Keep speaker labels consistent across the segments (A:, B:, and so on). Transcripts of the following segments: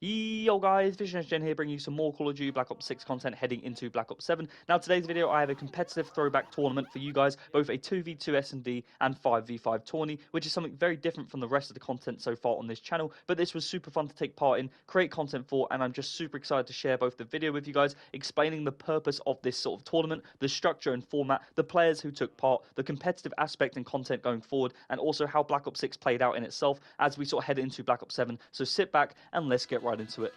A: Yo guys, SnD here bringing you some more Call of Duty Black Ops 6 content heading into Black Ops 7. Now today's video I have a competitive throwback tournament for you guys, both a 2v2 SnD and 5v5 Tourney, which is something very different from the rest of the content so far on this channel, but this was super fun to take part in, create content for, and I'm just super excited to share both the video with you guys, explaining the purpose of this sort of tournament, the structure and format, the players who took part, the competitive aspect and content going forward, and also how Black Ops 6 played out in itself as we sort of head into Black Ops 7. So sit back and let's get right into it.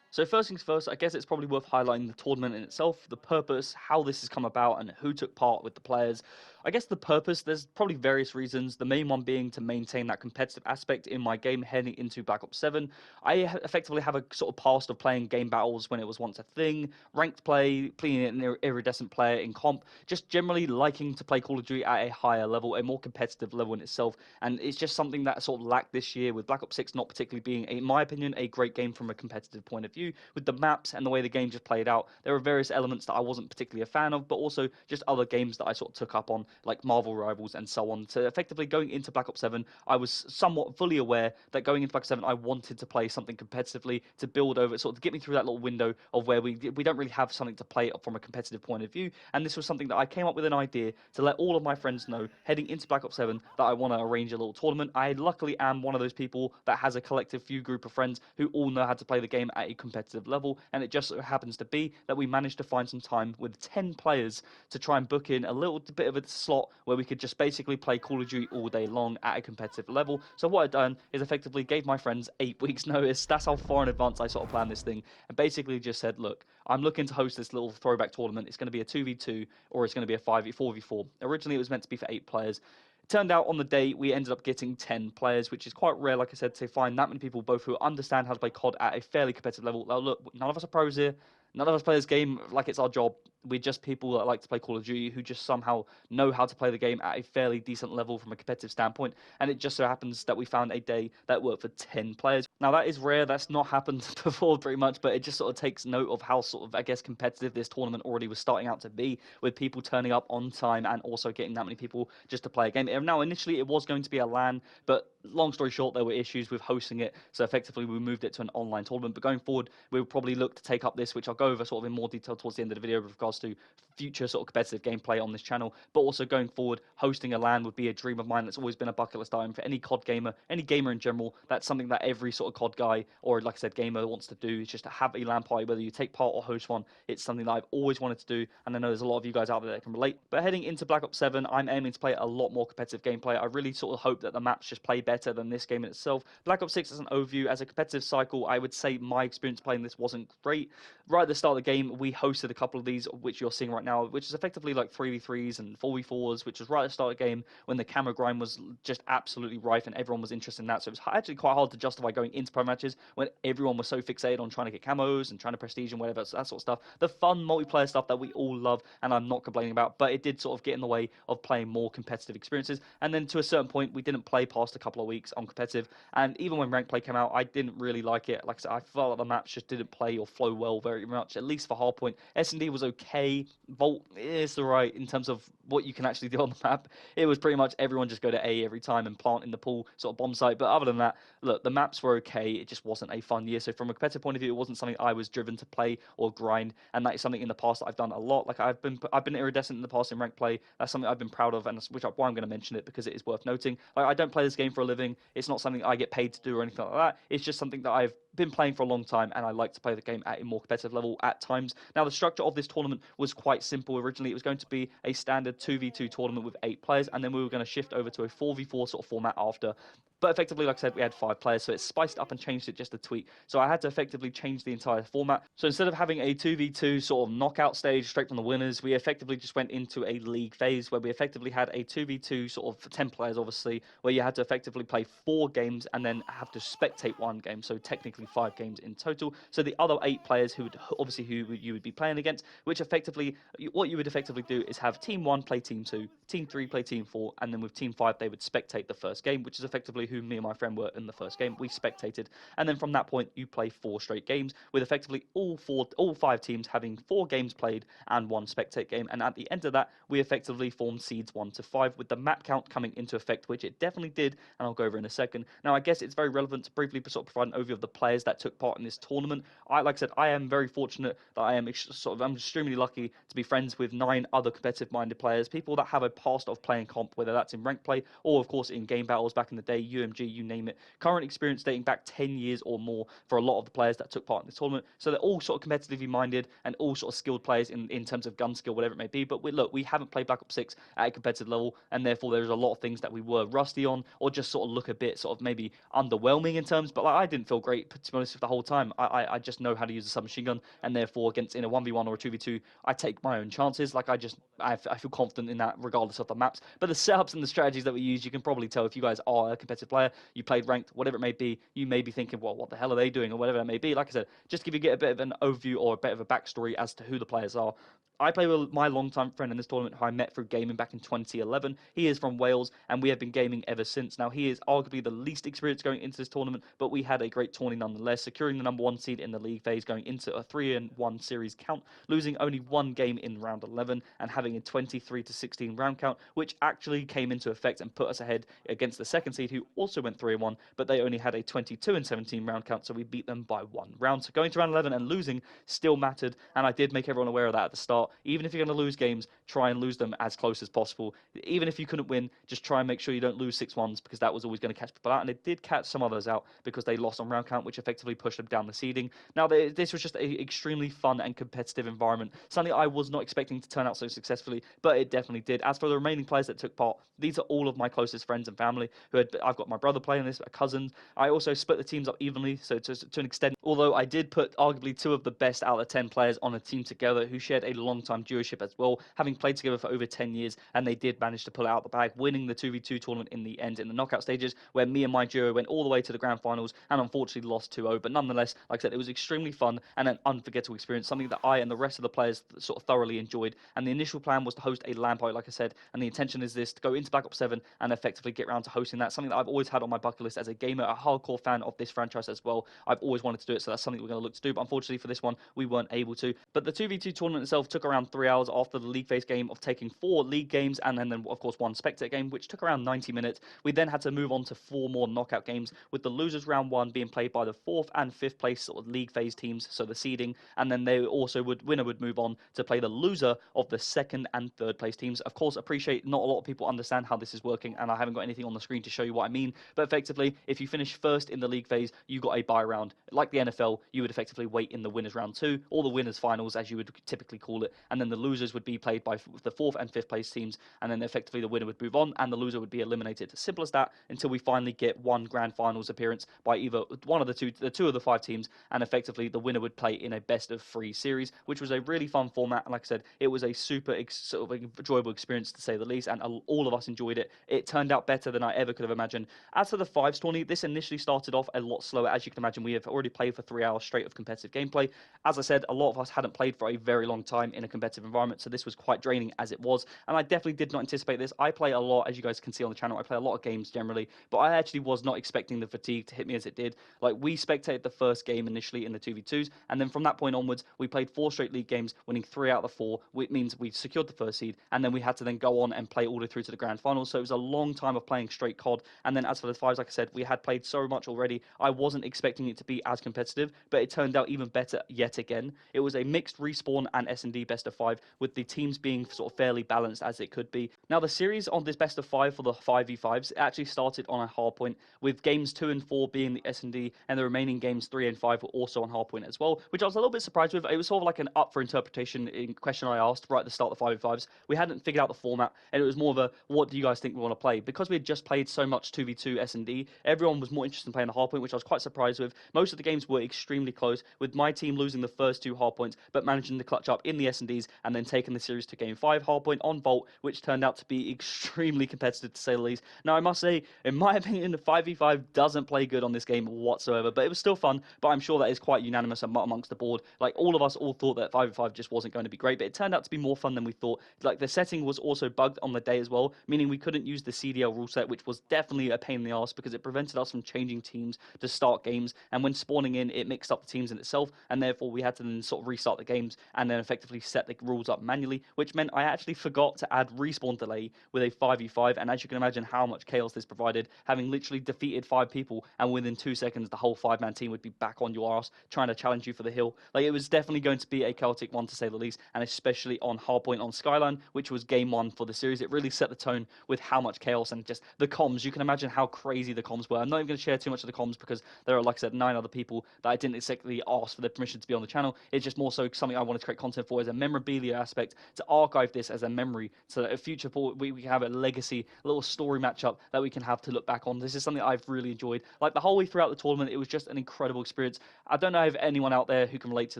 A: So first things first, I guess it's probably worth highlighting the tournament in itself, the purpose, how this has come about, and who took part with the players. I guess the purpose, there's probably various reasons, the main one being to maintain that competitive aspect in my game heading into Black Ops 7. I effectively have a sort of past of playing game battles when it was once a thing, ranked play, being an iridescent player in comp, just generally liking to play Call of Duty at a higher level, a more competitive level in itself, and it's just something that sort of lacked this year, with Black Ops 6 not particularly being, in my opinion, a great game from a competitive point of view. With the maps and the way the game just played out, there were various elements that I wasn't particularly a fan of, but also just other games that I sort of took up on, like Marvel Rivals and so on. So effectively going into Black Ops 7, I was somewhat fully aware that going into Black Ops 7, I wanted to play something competitively to build over, sort of to get me through that little window of where we don't really have something to play from a competitive point of view. And this was something that I came up with an idea to let all of my friends know heading into Black Ops 7 that I want to arrange a little tournament. I luckily am one of those people that has a collective few group of friends who all know how to play the game at a competitive level, and it just so happens to be that we managed to find some time with 10 players to try and book in a little bit of a slot where we could just basically play Call of Duty all day long at a competitive level. So what I've done is effectively gave my friends 8 weeks notice. That's how far in advance I sort of planned this thing, and basically just said, look, I'm looking to host this little throwback tournament. It's going to be a 2v2 or it's going to be a 4v4. Originally it was meant to be for 8 players. Turned out on the day we ended up getting 10 players, which is quite rare, like I said, to find that many people both who understand how to play COD at a fairly competitive level. Now, look, none of us are pros here. None of us play this game like it's our job. We're just people that like to play Call of Duty who just somehow know how to play the game at a fairly decent level from a competitive standpoint. And it just so happens that we found a day that worked for 10 players. Now, that is rare. That's not happened before pretty much, but it just sort of takes note of how sort of, I guess, competitive this tournament already was starting out to be, with people turning up on time and also getting that many people just to play a game. Now, initially, it was going to be a LAN, but long story short, there were issues with hosting it. So effectively, we moved it to an online tournament. But going forward, we'll probably look to take up this, which I'll go over sort of in more detail towards the end of the video with regards to future sort of competitive gameplay on this channel. But also going forward, hosting a LAN would be a dream of mine. That's always been a bucket list item for any COD gamer, any gamer in general. That's something that every sort of COD guy, or like I said, gamer wants to do, is just to have a LAN party, whether you take part or host one. It's something that I've always wanted to do, and I know there's a lot of you guys out there that can relate. But heading into Black Ops 7, I'm aiming to play a lot more competitive gameplay. I really sort of hope that the maps just play better than this game in itself. Black Ops 6 as an overview, as a competitive cycle, I would say my experience playing this wasn't great. Right at the start of the game, we hosted a couple of these, which you're seeing right now, which is effectively like 3v3s and 4v4s, which was right at the start of the game when the camera grind was just absolutely rife and everyone was interested in that. So it was actually quite hard to justify going into pro matches when everyone was so fixated on trying to get camos and trying to prestige and whatever, so that sort of stuff. The fun multiplayer stuff that we all love, and I'm not complaining about, but it did sort of get in the way of playing more competitive experiences. And then to a certain point, we didn't play past a couple of weeks on competitive, and even when ranked play came out, I didn't really like it. Like I said, I felt like the maps just didn't play or flow well very much, at least for Hardpoint. SnD was okay. Vault is alright in terms of what you can actually do on the map. It was pretty much everyone just go to A every time and plant in the pool sort of bomb site. But other than that, look, the maps were okay. It just wasn't a fun year. So from a competitive point of view, it wasn't something I was driven to play or grind. And that is something in the past that I've done a lot. Like I've been iridescent in the past in ranked play. That's something I've been proud of, and which why I'm going to mention it, because it is worth noting. Like, I don't play this game for a living. It's not something I get paid to do or anything like that. It's just something that I've been playing for a long time, and I like to play the game at a more competitive level at times. Now, the structure of this tournament was quite simple. Originally, it was going to be a standard 2v2 tournament with 8 players, and then we were going to shift over to a 4v4 sort of format after. But effectively, like I said, we had 5 players, so it spiced up and changed it just a tweak. So I had to effectively change the entire format. So instead of having a 2v2 sort of knockout stage straight from the winners, we effectively just went into a league phase where we effectively had a 2v2 sort of 10 players, obviously, where you had to effectively play 4 games and then have to spectate 1 game. So technically 5 games in total. So the other 8 players who you would be playing against, which effectively, what you would effectively do is have team 1 play team 2, team 3 play team 4, and then with team 5 they would spectate the first game, which is effectively who me and my friend were in the first game. We spectated, and then from that point, you play 4 straight games with effectively all 5 teams having 4 games played and 1 spectate game. And at the end of that, we effectively formed seeds 1 to 5 with the map count coming into effect, which it definitely did, and I'll go over in a second. Now, I guess it's very relevant to briefly sort of provide an overview of the players that took part in this tournament. Like I said, I am very fortunate that I'm extremely lucky to be friends with 9 other competitive-minded players, people that have a past of playing comp, whether that's in ranked play or, of course, in game battles back in the day, UMG, you name it. Current experience dating back 10 years or more for a lot of the players that took part in this tournament. So they're all sort of competitively minded and all sort of skilled players in terms of gun skill, whatever it may be. But we haven't played Black Ops 6 at a competitive level, and therefore there's a lot of things that we were rusty on, or just sort of look a bit sort of maybe underwhelming in terms. But like, I didn't feel great, to be honest, the whole time. I just know how to use a submachine gun, and therefore against in a 1v1 or a 2v2, I take my own chances. Like I feel confident in that regardless of the maps. But the setups and the strategies that we use, you can probably tell if you guys are a competitive player, you played ranked, whatever it may be, you may be thinking, well, what the hell are they doing, or whatever it may be. Like I said, just get a bit of an overview or a bit of a backstory as to who the players are. I play with my longtime friend in this tournament who I met through gaming back in 2011. He is from Wales, and we have been gaming ever since. Now, he is arguably the least experienced going into this tournament, but we had a great tourney nonetheless, securing the number 1 seed in the league phase, going into a 3-1 series count, losing only 1 game in round 11, and having a 23-16 round count, which actually came into effect and put us ahead against the second seed, who also went 3-1, but they only had a 22-17 round count, so we beat them by 1 round. So going to round 11 and losing still mattered, and I did make everyone aware of that at the start. Even if you're going to lose games, try and lose them as close as possible. Even if you couldn't win, just try and make sure you don't lose 6-1s, because that was always going to catch people out. And it did catch some others out because they lost on round count, which effectively pushed them down the seeding. Now, this was just an extremely fun and competitive environment. Something I was not expecting to turn out so successfully, but it definitely did. As for the remaining players that took part, these are all of my closest friends and family. I've got my brother playing this, a cousin. I also split the teams up evenly, so to an extent. Although I did put arguably 2 of the best out of 10 players on a team together who shared a long-time duoship as well, having played together for over 10 years, and they did manage to pull it out the bag, winning the 2v2 tournament in the end in the knockout stages, where me and my duo went all the way to the grand finals and unfortunately lost 2-0. But nonetheless, like I said, it was extremely fun and an unforgettable experience, something that I and the rest of the players sort of thoroughly enjoyed. And the initial plan was to host a LAN party, like I said, and the intention is this, to go into Black Ops 7 and effectively get around to hosting that, something that I've always had on my bucket list as a gamer, a hardcore fan of this franchise as well. I've always wanted to do it, so that's something we're going to look to do, but unfortunately for this one, we weren't able to. But the 2v2 tournament itself took around 3 hours after the league phase game of taking 4 league games and then of course 1 spectate game, which took around 90 minutes. We then had to move on to 4 more knockout games, with the losers round 1 being played by the 4th and 5th place sort of league phase teams, so the seeding, and then winner would move on to play the loser of the 2nd and 3rd place teams. Of course, appreciate not a lot of people understand how this is working, and I haven't got anything on the screen to show you what I mean, but effectively, if you finish first in the league phase, you got a bye round. Like the NFL, you would effectively wait in the winners round 2, or the winners finals as you would typically call it, and then the losers would be played by the 4th and 5th place teams, and then effectively the winner would move on and the loser would be eliminated. Simple as that, until we finally get one grand finals appearance by either one of the two of the 5 teams, and effectively the winner would play in a best of 3 series, which was a really fun format. And like I said, it was a super sort of enjoyable experience to say the least, and all of us enjoyed it. It turned out better than I ever could have imagined. As for the 5s tourney, this initially started off a lot slower. As you can imagine, we have already played for 3 hours straight of competitive gameplay. As I said, a lot of us hadn't played for a very long time in a competitive environment, so this was quite draining as it was, and I definitely did not anticipate this. I play a lot, as you guys can see on the channel, I play a lot of games generally, but I actually was not expecting the fatigue to hit me as it did. Like, we spectated the first game initially in the 2v2s, and then from that point onwards, we played 4 straight league games, winning 3 out of the 4, which means we secured the first seed, and then we had to then go on and play all the way through to the grand finals, so it was a long time of playing straight COD. And then as for the 5s, like I said, we had played so much already, I wasn't expecting it to be as competitive, but it turned out even better yet again. It was a mixed respawn and SnD best of 5, with the teams being sort of fairly balanced as it could be. Now, the series on this best of 5 for the 5v5s actually started on a hardpoint, with games 2 and 4 being the SnD, and the remaining games 3 and 5 were also on hardpoint as well, which I was a little bit surprised with. It was sort of like an up for interpretation in question I asked right at the start of the 5v5s. We hadn't figured out the format, and it was more of a, what do you guys think we want to play? Because we had just played so much 2v2 SnD, everyone was more interested in playing the hardpoint, which I was quite surprised with. Most of the games were extremely close, with my team losing the first 2 hardpoints, but managing to clutch up in the SnDs and then taking the series to game 5 hardpoint on Vault, which turned out to be extremely competitive to say the least. Now, I must say, in my opinion, the 5v5 doesn't play good on this game whatsoever, but it was still fun, but I'm sure that is quite unanimous amongst the board. Like, all of us all thought that 5v5 just wasn't going to be great, but it turned out to be more fun than we thought. Like, the setting was also bugged on the day as well, meaning we couldn't use the CDL rule set, which was definitely a pain in the ass because it prevented us from changing teams to start games, and when spawning in, it mixed up the teams in itself, and therefore we had to then sort of restart the games and then effectively set the rules up manually, which meant I actually forgot to add respawn delay with a 5v5, and as you can imagine how much chaos this provided, having literally defeated 5 people, and within 2 seconds the whole 5-man team would be back on your ass trying to challenge you for the hill. Like, it was definitely going to be a chaotic one to say the least, and especially on Hardpoint on Skyline, which was game 1 for the series. It really set the tone with how much chaos and just the comms. You can imagine how crazy the comms were. I'm not even going to share too much of the comms because there are, like I said, 9 other people that I didn't exactly ask for their permission to be on the channel. It's just more so something I wanted to create content for as a memorabilia aspect, to archive this as a memory, so that a future we can have a legacy, a little story matchup that we can have to look back on. This is something I've really enjoyed. Like, the whole way throughout the tournament, it was just an incredible experience. I don't know if anyone out there who can relate to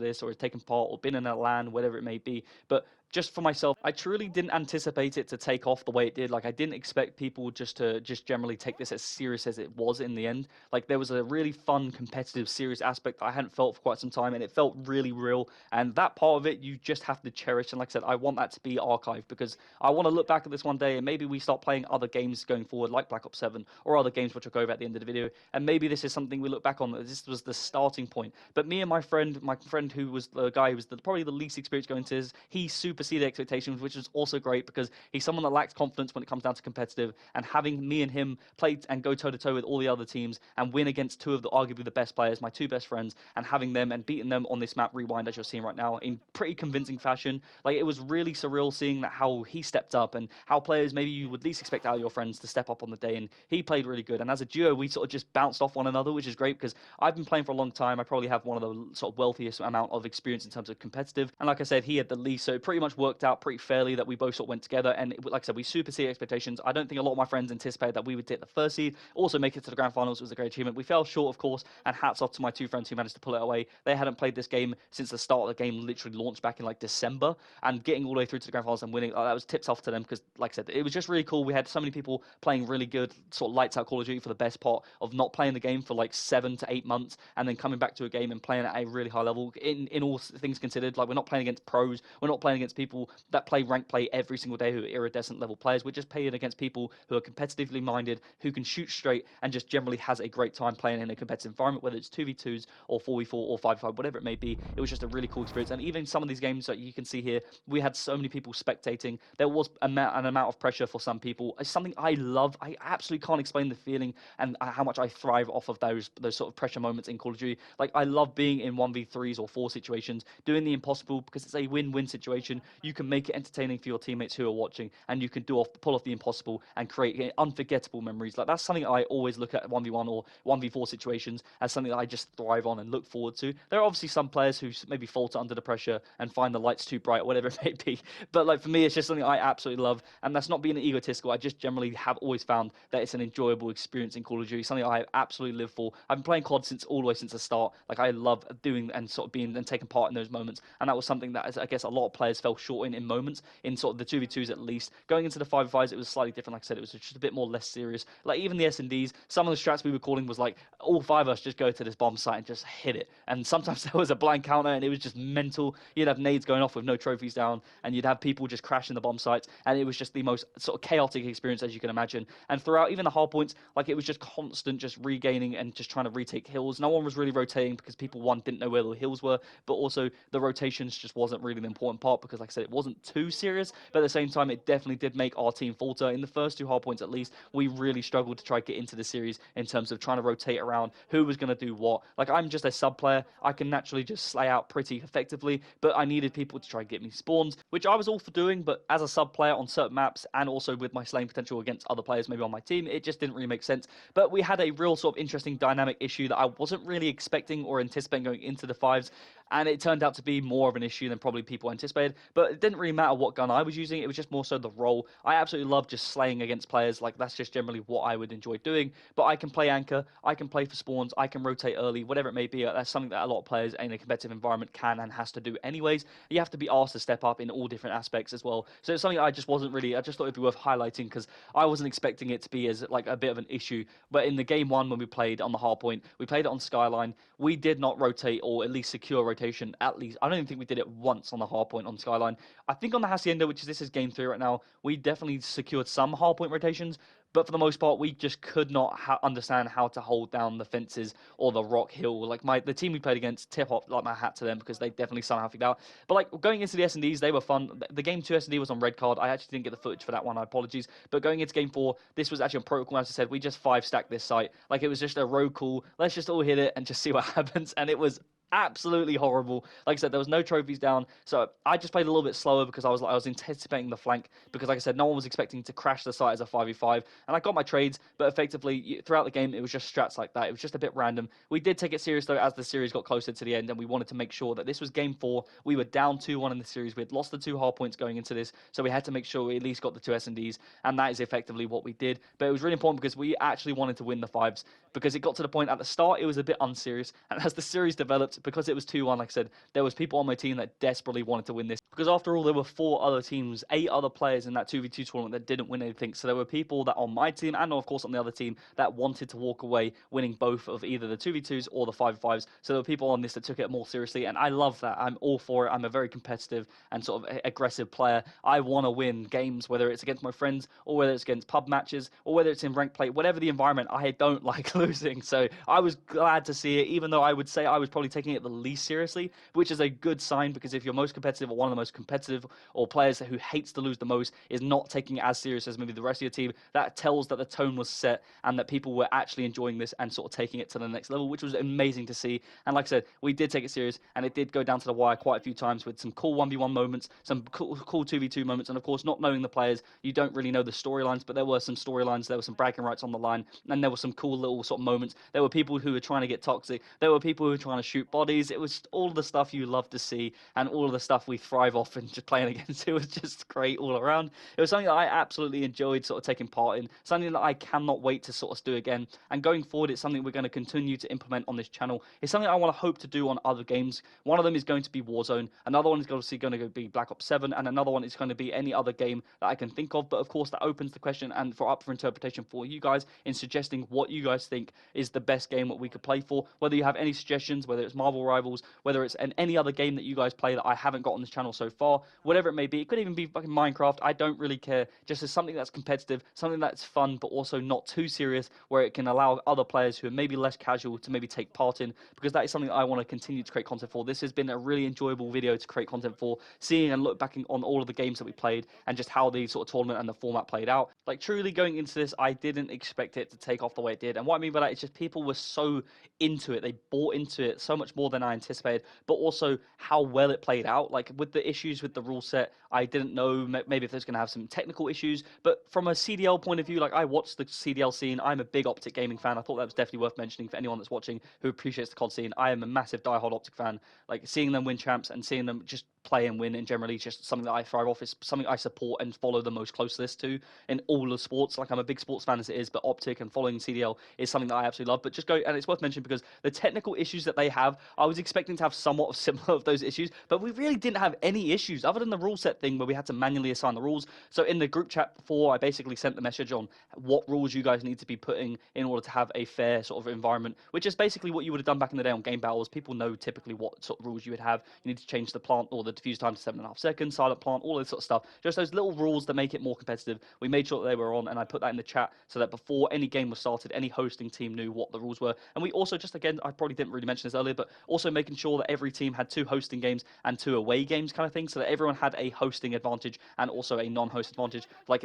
A: this or has taken part or been in a LAN, whatever it may be, but just for myself, I truly didn't anticipate it to take off the way it did. Like, I didn't expect people just to generally take this as serious as it was in the end. Like, there was a really fun, competitive, serious aspect that I hadn't felt for quite some time, and it felt really real. And that part of it, you just have to cherish. And like I said, I want that to be archived because I want to look back at this one day and maybe we start playing other games going forward, like Black Ops 7 or other games which I'll go over at the end of the video. And maybe this is something we look back on. This was the starting point. But me and my friend who was the guy who was probably the least experienced going into this, he superseded expectations, which was also great because he's someone that lacks confidence when it comes down to competitive, and having me and him play and go toe-to-toe with all the other teams and win against 2 of the arguably the best players, my 2 best friends, and having them and beating them on this map Rewind, as you're seeing right now, in pretty convincing fashion. Like, it was really surreal seeing that how he stepped up and how players maybe you would least expect out of your friends to step up on the day, and he played really good. And as a duo, we sort of just bounced off one another, which is great because I've been playing for a long time. I probably have one of the sort of wealthiest amount of experience in terms of competitive, and like I said, he had the least, so it pretty much worked out pretty fairly that we both sort of went together. And like I said, we superseded expectations. I don't think a lot of my friends anticipated that we would take the first seed, also make it to the grand finals. It was a great achievement. We fell short, of course, and hats off to my 2 friends who managed to pull it away. They hadn't played this game since the start of the game literally launched back in like December, and getting all the way through to the grand finals and winning, that was tips off to them because, like I said, it was just really cool. We had so many people playing really good, sort of lights out Call of Duty for the best part of not playing the game for like 7 to 8 months, and then coming back to a game and playing at a really high level. In all things considered, like, we're not playing against pros, we're not playing against people that play rank play every single day who are iridescent level players. We're just playing against people who are competitively minded, who can shoot straight, and just generally has a great time playing in a competitive environment, whether it's 2v2s or 4v4 or 5v5, whatever it may be. It was just a really cool experience. And even some of these games that you can see here, we had so many people spectating. There was an amount of pressure for some people. It's something I love. I absolutely can't explain the feeling and how much I thrive off of those sort of pressure moments in Call of Duty. Like, I love being in 1v3s or 4 situations, doing the impossible, because it's a win-win situation. You can make it entertaining for your teammates who are watching, and you can pull off the impossible and create unforgettable memories. Like, that's something I always look at 1v1 or 1v4 situations as something that I just thrive on and look forward to. There are obviously some players who maybe falter under the pressure and find the lights too bright or whatever it may be, but like, for me, it's just something I absolutely love, and that's not being egotistical. I just generally have always found that it's an enjoyable experience in Call of Duty, something I absolutely live for. I've been playing COD all the way since the start. Like, I love doing and sort of being and taking part in those moments, and that was something that I guess a lot of players fell short in moments, in sort of the 2v2s at least. Going into the 5v5s, it was slightly different. Like I said, it was just a bit more less serious. Like, even the SnDs, some of the strats we were calling was like, all 5 of us just go to this bomb site and just hit it, and sometimes there was a blind counter and it was just mental. You'd have nades going off with no trophies down, and you'd have people just crashing the bomb sites, and it was just the most sort of chaotic experience as you can imagine. And throughout, even the hard points, like, it was just constant just regaining and just trying to retake hills. No one was really rotating because people, one, didn't know where the hills were, but also the rotations just wasn't really the important part because, like I said, it wasn't too serious, but at the same time, it definitely did make our team falter. In the first 2 hard points at least, we really struggled to try to get into the series in terms of trying to rotate around who was going to do what. Like, I'm just a sub player. I can naturally just slay out pretty effectively, but I needed people to try and get me spawns, which I was all for doing, but as a sub player on certain maps, and also with my slaying potential against other players maybe on my team, it just didn't really make sense. But we had a real sort of interesting dynamic issue that I wasn't really expecting or anticipating going into the 5s. and it turned out to be more of an issue than probably people anticipated. But it didn't really matter what gun I was using, it was just more so the role. I absolutely love just slaying against players, like that's just generally what I would enjoy doing. But I can play anchor, I can play for spawns, I can rotate early, whatever it may be. That's something that a lot of players in a competitive environment can and has to do anyways. You have to be asked to step up in all different aspects as well. So it's something I just wasn't really, I just thought it'd be worth highlighting because I wasn't expecting it to be as like a bit of an issue. But in the game one, when we played on the hardpoint, we played it on Skyline, we did not rotate or at least secure rotation. At least, I don't even think we did it once on the hardpoint on Skyline. I think on the Hacienda, which is this is game 3 right now, we definitely secured some hardpoint rotations, but for the most part, we just could not understand how to hold down the fences or the rock hill. Like the team we played against, tip off like my hat to them because they definitely somehow figured out. But like going into the SnDs, they were fun. The game 2 SnD was on red card. I actually didn't get the footage for that one. I apologies. But going into game 4, this was actually on protocol. As I said, we just 5-stacked this site. Like it was just a row call. Let's just all hit it and just see what happens. And it was absolutely horrible. Like I said, there was no trophies down, so I just played a little bit slower because I was anticipating the flank because, like I said, no one was expecting to crash the site as a 5v5, and I got my trades, but effectively throughout the game it was just strats like that. It was just a bit random. We did take it serious though as the series got closer to the end, and we wanted to make sure that this was game 4. We were down 2-1 in the series. We had lost the 2 hard points going into this, so we had to make sure we at least got the 2 SnDs, and that is effectively what we did. But it was really important because we actually wanted to win the 5s because it got to the point at the start it was a bit unserious, and as the series developed, because it was 2-1, like I said, there was people on my team that desperately wanted to win this because after all there were 4 other teams, 8 other players in that 2v2 tournament that didn't win anything. So there were people that on my team and of course on the other team that wanted to walk away winning both of either the 2v2s or the 5v5s. So there were people on this that took it more seriously, and I love that. I'm all for it. I'm a very competitive and sort of aggressive player. I want to win games, whether it's against my friends or whether it's against pub matches or whether it's in ranked play, whatever the environment. I don't like losing. So I was glad to see it, even though I would say I was probably taking it the least seriously, which is a good sign because if you're most competitive or one of the most competitive or players who hates to lose the most is not taking it as serious as maybe the rest of your team, that tells that the tone was set and that people were actually enjoying this and sort of taking it to the next level, which was amazing to see. And like I said, we did take it serious and it did go down to the wire quite a few times with some cool 1v1 moments, some cool 2v2 moments, and of course not knowing the players, you don't really know the storylines, but there were some storylines, there were some bragging rights on the line, and there were some cool little sort of moments. There were people who were trying to get toxic, there were people who were trying to shoot bodies. It was all the stuff you love to see and all of the stuff we thrive off and just playing against. It was just great all around. It was something that I absolutely enjoyed sort of taking part in, something that I cannot wait to sort of do again. And going forward, it's something we're going to continue to implement on this channel. It's something I want to hope to do on other games. One of them is going to be Warzone, another one is obviously going to be Black Ops 7, and another one is going to be any other game that I can think of. But of course that opens the question and up for interpretation for you guys in suggesting what you guys think is the best game that we could play for. Whether you have any suggestions, whether it's Marvel Rivals, whether it's any other game that you guys play that I haven't got on this channel so far, whatever it may be. It could even be fucking Minecraft. I don't really care. Just as something that's competitive, something that's fun, but also not too serious, where it can allow other players who are maybe less casual to maybe take part in, because that is something that I want to continue to create content for. This has been a really enjoyable video to create content for, seeing and look back on all of the games that we played and just how the sort of tournament and the format played out. Like truly going into this, I didn't expect it to take off the way it did. And what I mean by that is just people were so into it. They bought into it so much more than I anticipated, but also how well it played out. Like with the issues with the rule set, I didn't know maybe if there's going to have some technical issues, but from a CDL point of view, like I watched the CDL scene. I'm a big Optic gaming fan. I thought that was definitely worth mentioning for anyone that's watching who appreciates the COD scene. I am a massive diehard Optic fan. Like seeing them win champs and seeing them just play and win in generally just something that I thrive off. Is something I support and follow the most closest to in all the sports. Like I'm a big sports fan as it is, but Optic and following CDL is something that I absolutely love. But just go, and it's worth mentioning because the technical issues that they have, I was expecting to have somewhat of similar of those issues, but we really didn't have any issues other than the rule set thing where we had to manually assign the rules. So in the group chat before, I basically sent the message on what rules you guys need to be putting in order to have a fair sort of environment, which is basically what you would have done back in the day on game battles. People know typically what sort of rules you would have. You need to change the plant or the defuse time to 7.5 seconds, silent plant, all this sort of stuff. Just those little rules that make it more competitive. We made sure that they were on, and I put that in the chat so that before any game was started, any hosting team knew what the rules were. And we also just, again, I probably didn't really mention this earlier, but also making sure that every team had 2 hosting games and 2 away games kind of thing, so that everyone had a hosting advantage and also a non-host advantage. Like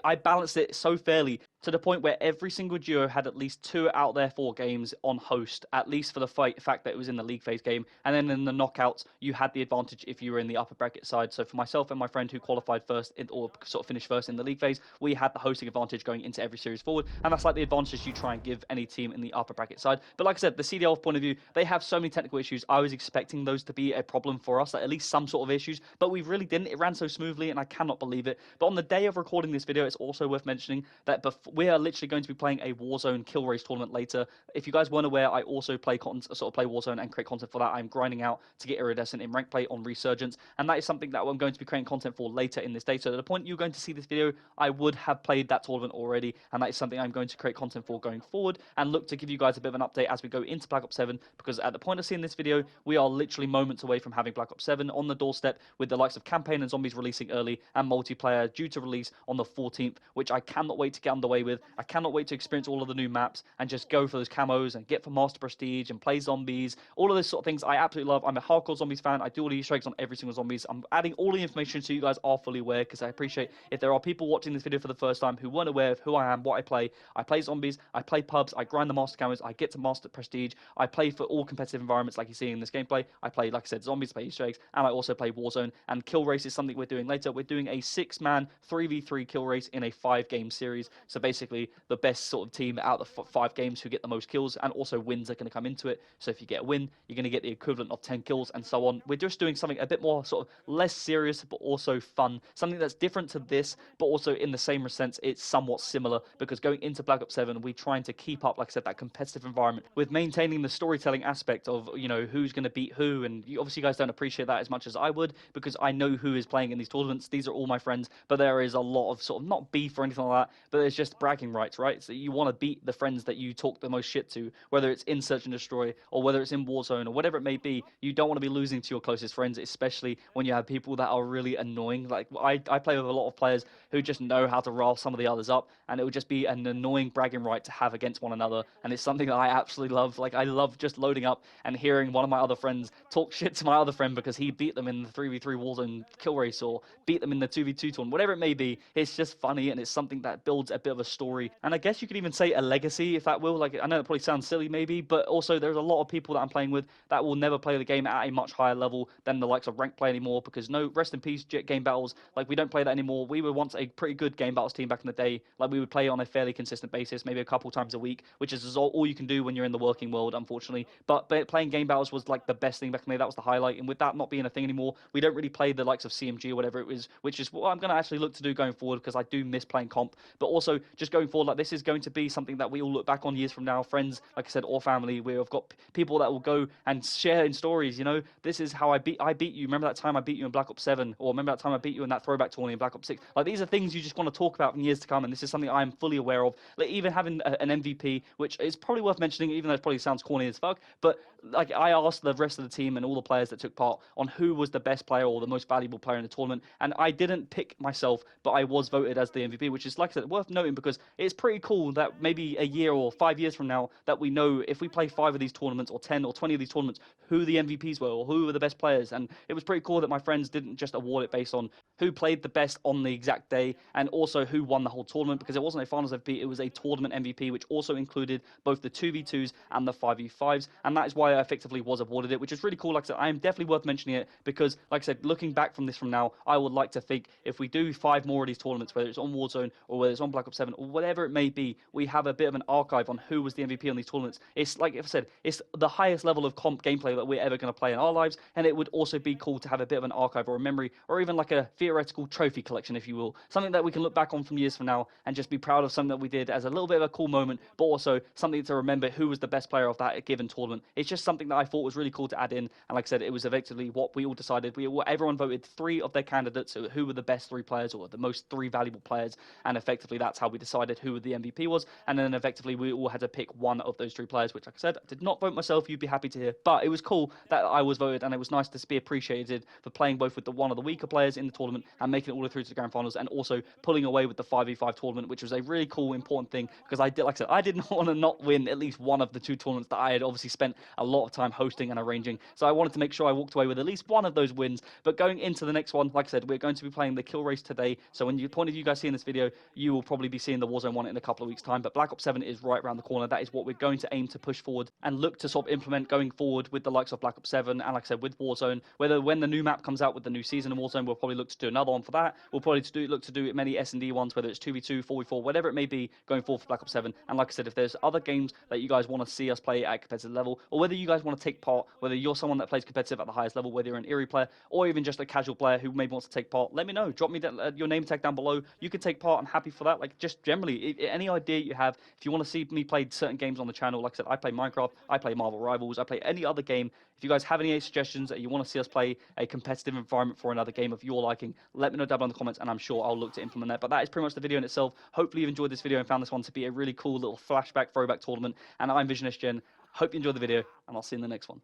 A: I balanced it so fairly to the point where every single duo had at least 2 out of their 4 games on host, at least for the fact that it was in the league phase game. And then in the knockouts, you had the advantage if you were in the upper bracket side. So for myself and my friend who qualified first or sort of finished first in the league phase, we had the hosting advantage going into every series forward. And that's like the advantage you try and give any team in the upper bracket side. But like I said, the CDL point of view, they have so many technical issues. I was expecting those to be a problem for us, like at least some sort of issues, but we really didn't. It ran so smoothly and I cannot believe it. But on the day of recording this video, it's also worth mentioning that we are literally going to be playing a Warzone kill race tournament later. If you guys weren't aware, I also play Warzone and create content for that. I'm grinding out to get iridescent in rank play on Resurgence, and that is something that I'm going to be creating content for later in this day. So at the point you're going to see this video, I would have played that tournament already, and that is something I'm going to create content for going forward and look to give you guys a bit of an update as we go into Black Ops 7, because at the point of seeing this video, we are literally moments away from having Black Ops 7 on the doorstep, with the likes of campaign and zombies releasing early and multiplayer due to release on the 14th, which I cannot wait to get underway with. I cannot wait to experience all of the new maps and just go for those camos and get for Master Prestige and play zombies, all of those sort of things I absolutely love. I'm a hardcore zombies fan. I do all the Easter eggs on every single zombies. I'm adding all the information so you guys are fully aware, because I appreciate if there are people watching this video for the first time who weren't aware of who I am, what I play. I play zombies, I play pubs, I grind the Master Camos, I get to Master Prestige, I play for all competitive environments like you see in this gameplay. I play, like I said, zombies, play Easter eggs, and I also play Warzone. And kill race is something we're doing later. We're doing a 6-man 3v3 kill race in a 5-game series. So basically, the best sort of team out of the 5 games who get the most kills, and also wins are going to come into it. So if you get a win, you're going to get the equivalent of 10 kills and so on. We're just doing something a bit more sort of less serious, but also fun. Something that's different to this, but also in the same sense, it's somewhat similar, because going into Black Ops 7, we're trying to keep up, like I said, that competitive environment with maintaining the storytelling aspect of, you know, who's going to beat who. And obviously you guys don't appreciate that as much as I would, because I know who is playing in these tournaments. These are all my friends, but there is a lot of sort of not beef or anything like that, but there's just bragging rights, right? So you want to beat the friends that you talk the most shit to, whether it's in Search and Destroy or whether it's in Warzone or whatever it may be. You don't want to be losing to your closest friends, especially when you have people that are really annoying. Like I play with a lot of players who just know how to rile some of the others up, and it would just be an annoying bragging right to have against one another, and it's something that I absolutely love. Like I love just loading up and hearing one of my other friends talk shit to my other friend because he beat them in the 3v3 Warzone kill race or beat them in the 2v2 tournament, whatever it may be. It's just funny, and it's something that builds a bit of a story, and I guess you could even say a legacy, if that will. Like, I know that probably sounds silly maybe, but also there's a lot of people that I'm playing with that will never play the game at a much higher level than the likes of ranked play anymore, because no, rest in peace game battles, like we don't play that anymore. We were once a pretty good game battles team back in the day. Like we would play on a fairly consistent basis, maybe a couple times a week, which is all you can do when you're in the working world, unfortunately. But playing game battles was like the best thing back in the day. That was the highlight, and with that not being a thing anymore, we don't really play the likes of CMG or whatever it was, which is what I'm going to actually look to do going forward, because I do miss playing comp. But also just going forward, like this is going to be something that we all look back on years from now, friends, like I said, or family. We've got people that will go and share in stories, you know, this is how I beat you. Remember that time I beat you in Black Ops 7, or remember that time I beat you in that throwback tourney in Black Ops 6. Like these are things you just want to talk about in years to come, and this is something I'm fully aware of. Like even having an MVP, which is probably worth mentioning, even though it probably sounds corny as fuck, but like I asked the rest of the team and all the players that took part on who was the best player or the most valuable player in the tournament, and I didn't pick myself, but I was voted as the MVP, which is, like I said, worth noting, because it's pretty cool that maybe a year or 5 years from now that we know if we play 5 of these tournaments or 10 or 20 of these tournaments, who the MVPs were or who were the best players. And it was pretty cool that my friends didn't just award it based on who played the best on the exact day and also who won the whole tournament, because it wasn't a finals MVP, it was a tournament MVP, which also included both the 2v2s and the 5v5s, and that is why I effectively was awarded it, which is really cool. Like I said, I am definitely worth mentioning it, because like I said, looking back from this from now, I would like to think if we do 5 more of these tournaments, whether it's on Warzone or whether it's on Black Ops 7 or whatever it may be, we have a bit of an archive on who was the MVP on these tournaments. It's like I said, it's the highest level of comp gameplay that we're ever going to play in our lives, and it would also be cool to have a bit of an archive or a memory, or even like a theoretical trophy collection, if you will, something that we can look back on from years from now and just be proud of something that we did as a little bit of a cool moment, but also something to remember who was the best player of that given tournament. It's just something that I thought was really cool to add in, and like I said, it was effectively what we all decided. Everyone voted 3 of their candidates who were the best 3 players or the most 3 valuable players, and effectively that's how we decided who the MVP was, and then effectively we all had to pick one of those 3 players, which like I said, I did not vote myself, you'd be happy to hear, but it was cool that I was voted, and it was nice to be appreciated for playing both with one of the weaker players in the tournament and making it all the way through to the grand finals, and also pulling away with the 5v5 tournament, which was a really cool, important thing, because like I said, I did not want to not win at least one of the 2 tournaments that I had obviously spent a lot of time hosting and arranging, so I wanted to make sure I walked away with at least one of those wins. But going into the next one, like I said, we're going to be playing the kill race today, so when you point of you guys seeing this video, you will probably be seeing seeing the Warzone 1 in a couple of weeks' time, but Black Ops 7 is right around the corner. That is what we're going to aim to push forward and look to sort of implement going forward with the likes of Black Ops 7, and like I said, with Warzone, whether when the new map comes out with the new season of Warzone, we'll probably look to do another one for that. We'll probably look to do many SnD ones, whether it's 2v2, 4v4, whatever it may be, going forward for Black Ops 7. And like I said, if there's other games that you guys want to see us play at competitive level, or whether you guys want to take part, whether you're someone that plays competitive at the highest level, whether you're an Eerie player, or even just a casual player who maybe wants to take part, let me know. Drop me your name tag down below. You can take part. I'm happy for that. Like, just generally, any idea you have, if you want to see me play certain games on the channel, like I said, I play Minecraft, I play Marvel Rivals, I play any other game. If you guys have any suggestions that you want to see us play a competitive environment for another game of your liking, let me know down below in the comments, and I'm sure I'll look to implement that. But that is pretty much the video in itself. Hopefully you've enjoyed this video and found this one to be a really cool little flashback throwback tournament. And I'm Visionist Gen. Hope you enjoyed the video, and I'll see you in the next one.